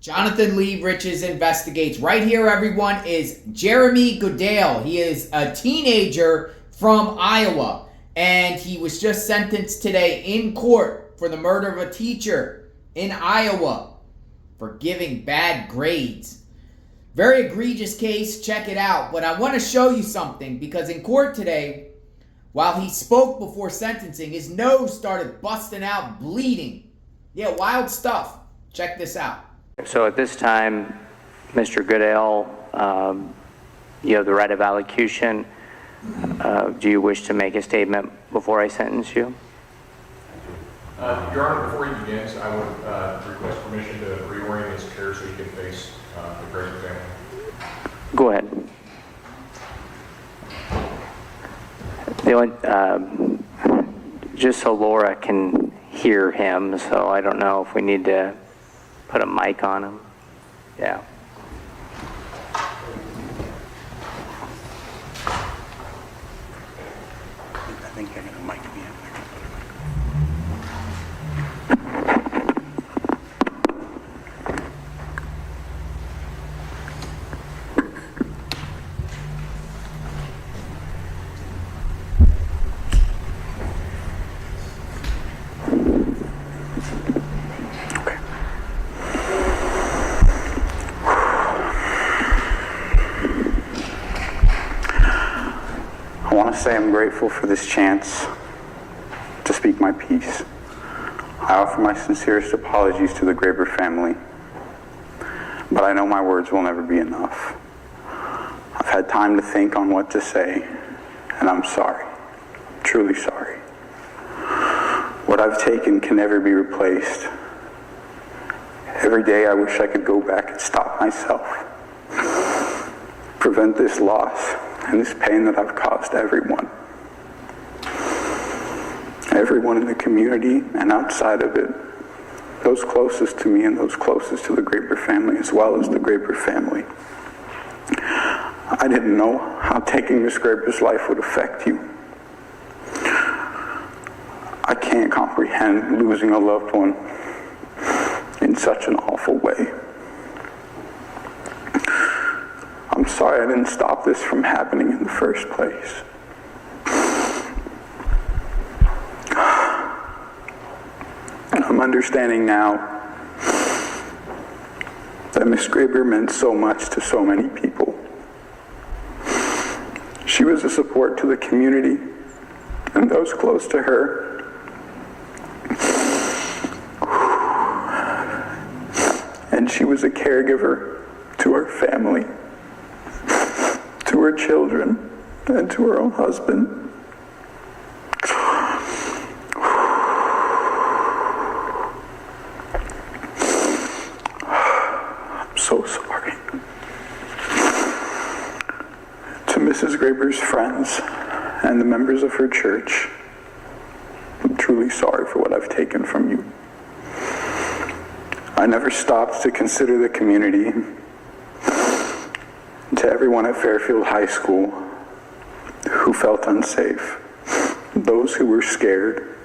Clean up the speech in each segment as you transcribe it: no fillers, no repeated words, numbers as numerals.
Jonathan Lee Riches Investigates. Right here, everyone, is Jeremy Goodale. He is a teenager from Iowa, and he was just sentenced today in court for the murder of a teacher in Iowa for giving bad grades. Very egregious case. Check it out. But I want to show you something, because in court today, while he spoke before sentencing, his nose started busting out, bleeding. Yeah, wild stuff. Check this out. So at this time, Mr. Goodale, you have the right of allocution. Do you wish to make a statement before I sentence you? Your Honor, before he begins, I would request permission to reorient his chair so he can face the Graber family. Go ahead. The only, just so Laura can hear him, so I don't know if we need to put a mic on him. Yeah. I think they're going to mic me up. I want to say I'm grateful for this chance to speak my piece. I offer my sincerest apologies to the Graber family, but I know my words will never be enough. I've had time to think on what to say, and I'm sorry, truly sorry. What I've taken can never be replaced. Every day I wish I could go back and stop myself, prevent this loss and this pain that I've caused everyone. Everyone in the community and outside of it, those closest to me and those closest to the Graber family, as well as the Graber family. I didn't know how taking Miss Graber's life would affect you. I can't comprehend losing a loved one in such an awful way. I'm sorry I didn't stop this from happening in the first place. I'm understanding now that Miss Graber meant so much to so many people. She was a support to the community and those close to her. And she was a caregiver to her family, to her children, and to her own husband. I'm so sorry. To Mrs. Graber's friends and the members of her church, I'm truly sorry for what I've taken from you. I never stopped to consider the community. To everyone at Fairfield High School who felt unsafe, those who were scared,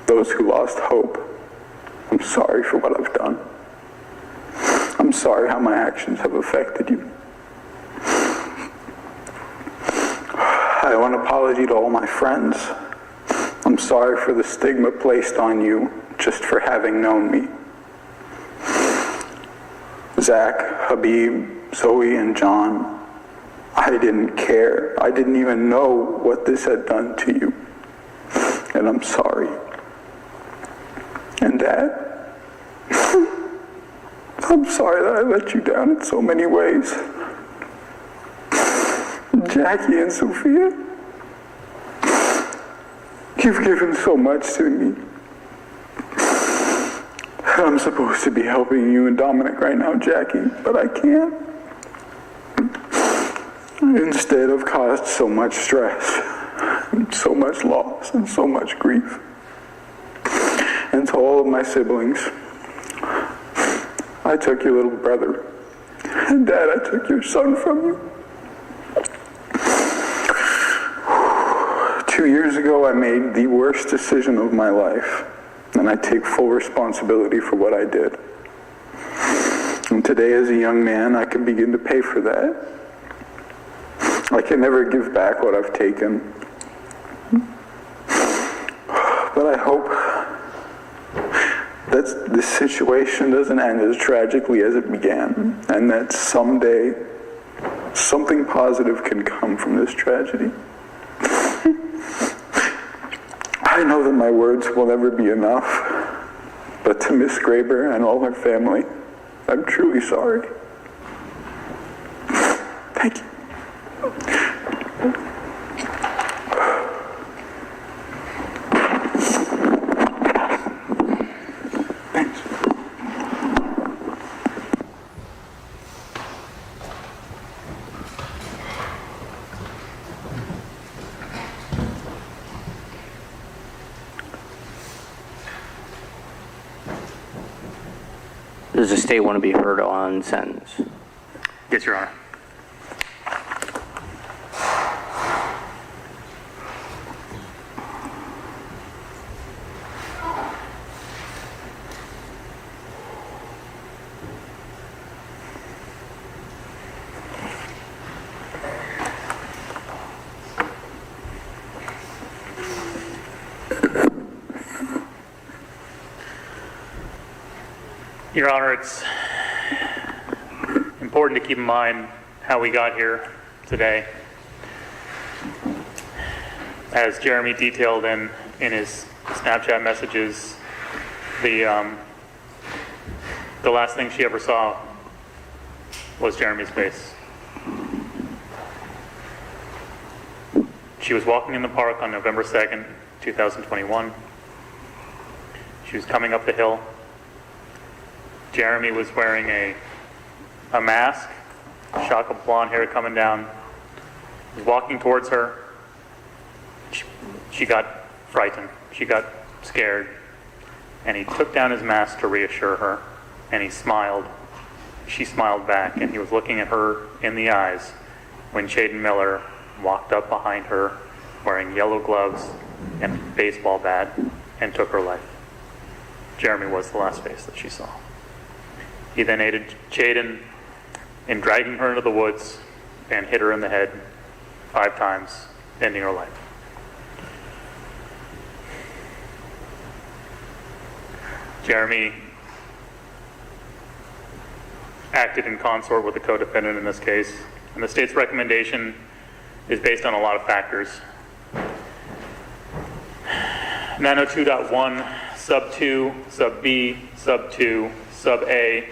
those who lost hope, I'm sorry for what I've done. I'm sorry how my actions have affected you. I owe an apology to all my friends. I'm sorry for the stigma placed on you just for having known me. Zach, Habib, Zoe, and John, I didn't care. I didn't even know what this had done to you. And I'm sorry. And Dad, I'm sorry that I let you down in so many ways. Jackie and Sophia, you've given so much to me. I'm supposed to be helping you and Dominic right now, Jackie, but I can't. Instead, I've caused so much stress, and so much loss, and so much grief. And to all of my siblings, I took your little brother, and Dad, I took your son from you. 2 years ago, I made the worst decision of my life, and I take full responsibility for what I did. And today, as a young man, I can begin to pay for that. I can never give back what I've taken. But I hope that this situation doesn't end as tragically as it began, and that someday something positive can come from this tragedy. I know that my words will never be enough, but to Miss Graber and all her family, I'm truly sorry. Thank you. Thanks. Does the state want to be heard on sentence? Yes, Your Honor. Your Honor, it's important to keep in mind how we got here today. As Jeremy detailed in his Snapchat messages, the last thing she ever saw was Jeremy's face. She was walking in the park on November 2nd, 2021. She was coming up the hill. Jeremy was wearing a mask, shock of blonde hair coming down. He was walking towards her. She got frightened. She got scared. And he took down his mask to reassure her. And he smiled. She smiled back. And he was looking at her in the eyes when Chaden Miller walked up behind her wearing yellow gloves and a baseball bat and took her life. Jeremy was the last face that she saw. He then aided Chaden in dragging her into the woods and hit her in the head 5 times, ending her life. Jeremy acted in consort with the co-defendant in this case, and the state's recommendation is based on a lot of factors. 902.1 sub 2, sub B, sub 2, sub A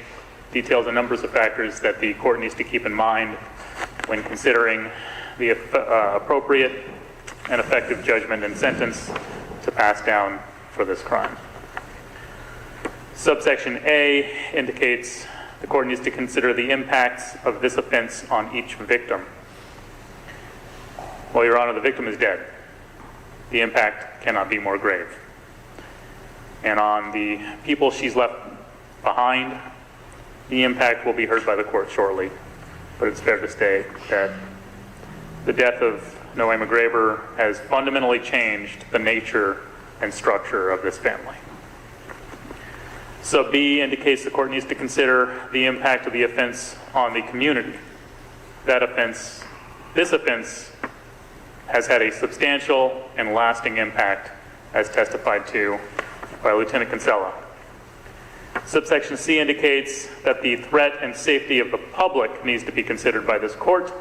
details a number of factors that the court needs to keep in mind when considering the appropriate and effective judgment and sentence to pass down for this crime. Subsection A indicates the court needs to consider the impacts of this offense on each victim. Well, Your Honor, the victim is dead. The impact cannot be more grave. And on the people she's left behind, the impact will be heard by the court shortly. But it's fair to state that the death of Nohema Graber has fundamentally changed the nature and structure of this family. Sub B indicates the court needs to consider the impact of the offense on the community. This offense has had a substantial and lasting impact, as testified to by Lieutenant Kinsella. Subsection C indicates that the threat and safety of the public needs to be considered by this court.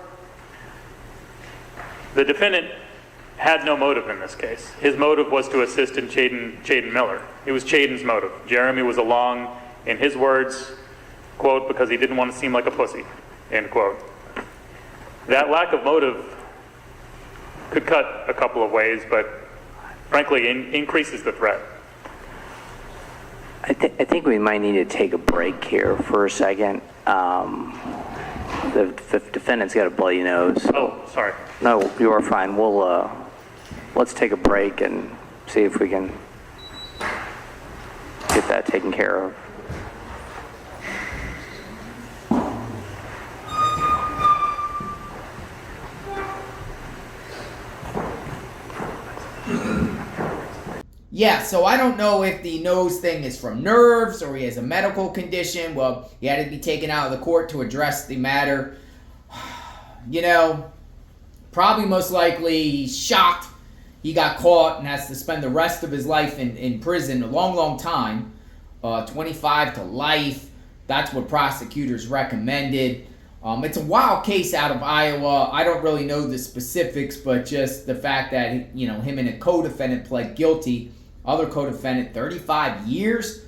The defendant had no motive in this case. His motive was to assist in Chaden Miller. It was Chaden's motive. Jeremy was along, in his words, quote, because he didn't want to seem like a pussy, end quote. That lack of motive could cut a couple of ways, but frankly increases the threat. I think we might need to take a break here for a second. The defendant's got a bloody nose. Oh, sorry. No, you are fine. We'll let's take a break and see if we can get that taken care of. Yeah, so I don't know if the nose thing is from nerves or he has a medical condition. Well, he had to be taken out of the court to address the matter. You know, probably most likely he's shocked he got caught and has to spend the rest of his life in prison, a long, long time, 25 to life. That's what prosecutors recommended. It's a wild case out of Iowa. I don't really know the specifics, but just the fact that, you know, him and a co-defendant pled guilty. Other co-defendant, 35 years?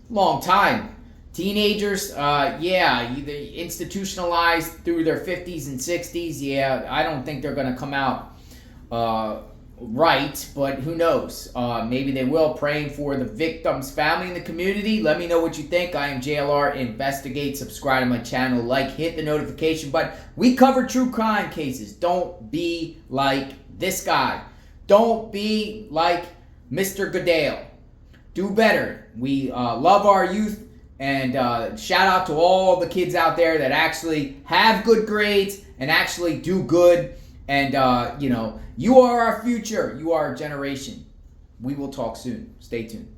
Long time. Teenagers, either institutionalized through their 50s and 60s. Yeah, I don't think they're going to come out right, but who knows? Maybe they will. Praying for the victim's family and the community. Let me know what you think. I am JLR Investigate. Subscribe to my channel. Like, hit the notification button. We cover true crime cases. Don't be like this guy. Don't be like Mr. Goodale. Do better. We love our youth. And shout out to all the kids out there that actually have good grades and actually do good. And, you are our future. You are our generation. We will talk soon. Stay tuned.